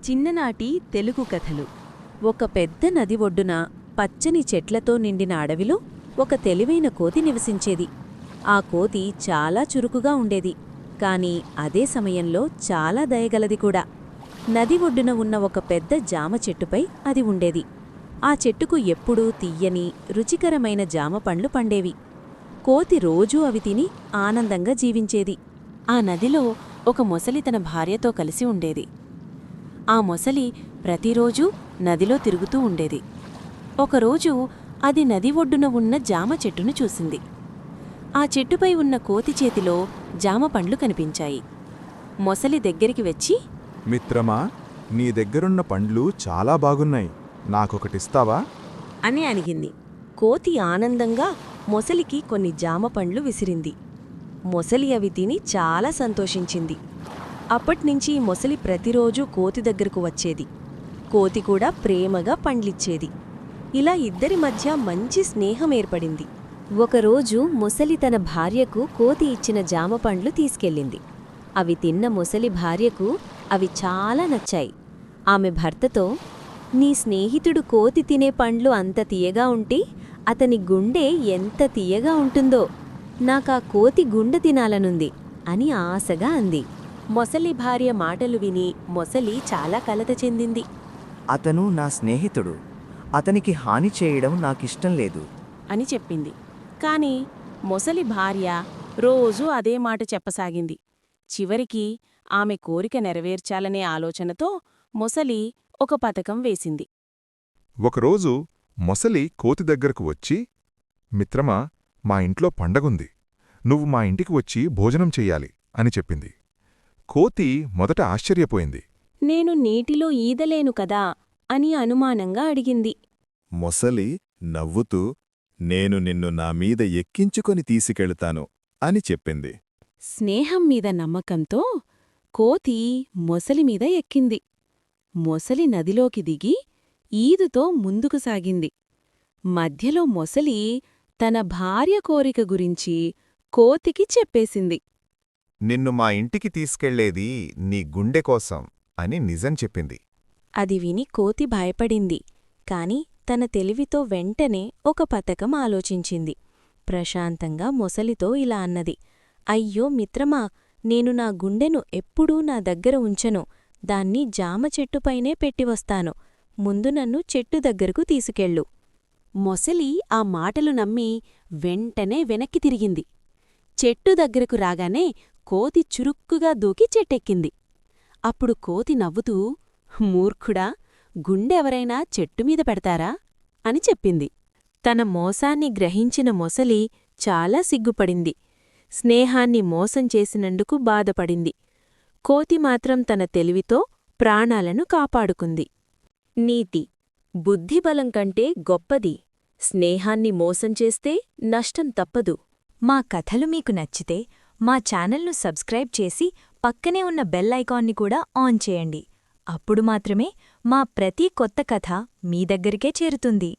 చిన్ననాటి తెలుగు కథలు. ఒక పెద్ద నది ఒడ్డున పచ్చని చెట్లతో నిండిన అడవిలో ఒక తెలివైన కోతి నివసించేది. ఆ కోతి చాలా చురుకుగా ఉండేది, కాని అదే సమయంలో చాలా దయగలది కూడా. నది ఒడ్డున ఉన్న ఒక పెద్ద జామ చెట్టుపై అది ఉండేది. ఆ చెట్టుకు ఎప్పుడూ తియ్యని, రుచికరమైన జామ పండ్లు పండేవి. కోతి రోజూ అవి తిని ఆనందంగా జీవించేది. ఆ నదిలో ఒక మొసలి తన భార్యతో కలిసి ఉండేది. ఆ మొసలి ప్రతిరోజూ నదిలో తిరుగుతూ ఉండేది. ఒకరోజు అది నది ఒడ్డున ఉన్న జామ చెట్టును చూసింది. ఆ చెట్టుపై ఉన్న కోతి చేతిలో జామ పండ్లు కనిపించాయి. మొసలి దగ్గరికి వచ్చి, మిత్రమా, నీ దగ్గరున్న పండ్లు చాలా బాగున్నాయి, నాకొకటిస్తావా అని అడిగింది. కోతి ఆనందంగా మొసలికి కొన్ని జామ పండ్లు విసిరింది. మొసలి అవి తిని చాలా సంతోషించింది. అప్పట్నుంచి మొసలి ప్రతిరోజూ కోతి దగ్గరకు వచ్చేది. కోతి కూడా ప్రేమగా పండ్లిచ్చేది. ఇలా ఇద్దరి మధ్య మంచి స్నేహం ఏర్పడింది. ఒకరోజు మొసలి తన భార్యకు కోతి ఇచ్చిన జామ పండ్లు తీసుకెళ్ళింది. అవి తిన్న మొసలి భార్యకు అవి చాలా నచ్చాయి. ఆమె భర్తతో, నీ స్నేహితుడు కోతి తినే పండ్లు అంత తీయగా ఉంటే అతని గుండె ఎంత తీయగా ఉంటుందో, నాకా కోతి గుండె తినాలనుంది అని ఆశగా అంది. మొసలి భార్య మాటలు విని మొసలి చాలా కలత చెందింది. అతను నా స్నేహితుడు, అతనికి హాని చేయడం నాకిష్టం లేదు అని చెప్పింది. కాని మొసలి భార్య రోజూ అదే మాట చెప్పసాగింది. చివరికి ఆమె కోరిక నెరవేర్చాలనే ఆలోచనతో మొసలి ఒక పథకం వేసింది. ఒకరోజు మొసలి కోతి దగ్గరకు వచ్చి, మిత్రమా, మా ఇంట్లో పండగుంది, నువ్వు మా ఇంటికి వచ్చి భోజనం చెయ్యాలి అని చెప్పింది. కోతి మొదట ఆశ్చర్యపోయింది. నేను నీటిలో ఈదలేను కదా అని అనుమానంగా అడిగింది. మొసలి నవ్వుతూ, నేను నిన్ను నామీద ఎక్కించుకొని తీసుకెళతాను అని చెప్పింది. స్నేహం మీద నమ్మకంతో కోతి మొసలిమీద ఎక్కింది. మొసలి నదిలోకి దిగి ఈదుతో ముందుకు సాగింది. మధ్యలో మొసలి తన భార్య కోరిక గురించి కోతికి చెప్పేసింది. నిన్ను మా ఇంటికి తీసుకెళ్లేది నీ గుండె కోసం అని నిజం చెప్పింది. అది విని కోతి భయపడింది, కాని తన తెలివితో వెంటనే ఒక పథకం ఆలోచించింది. ప్రశాంతంగా మొసలితో ఇలా అన్నది, అయ్యో మిత్రమా, నేను నా గుండెను ఎప్పుడూ నా దగ్గర ఉంచను, దాన్ని జామ చెట్టుపైనే పెట్టివస్తాను, ముందు నన్ను చెట్టు దగ్గరకు తీసుకెళ్ళు. మొసలి ఆ మాటలు నమ్మి వెంటనే వెనక్కి తిరిగింది. చెట్టు దగ్గరకు రాగానే కోతి చురుక్కుగా దూకి చెట్టెక్కింది. అప్పుడు కోతి నవ్వుతూ, మూర్ఖుడా, గుండెవరైనా చెట్టుమీద పెడతారా అని చెప్పింది. తన మోసాన్ని గ్రహించిన మొసలి చాలా సిగ్గుపడింది. స్నేహాన్ని మోసం చేసినందుకు బాధపడింది. కోతి మాత్రం తన తెలివితో ప్రాణాలను కాపాడుకుంది. నీతి: బుద్ధిబలం కంటే గొప్పది. స్నేహాన్ని మోసం చేస్తే నష్టం తప్పదు. మా కథలు మీకు నచ్చితే మా ఛానల్ను సబ్స్క్రైబ్ చేసి పక్కనే ఉన్న బెల్ ఐకాన్ని కూడా ఆన్ చేయండి. అప్పుడు మాత్రమే మా ప్రతి కొత్త కథ మీ దగ్గరికే చేరుతుంది.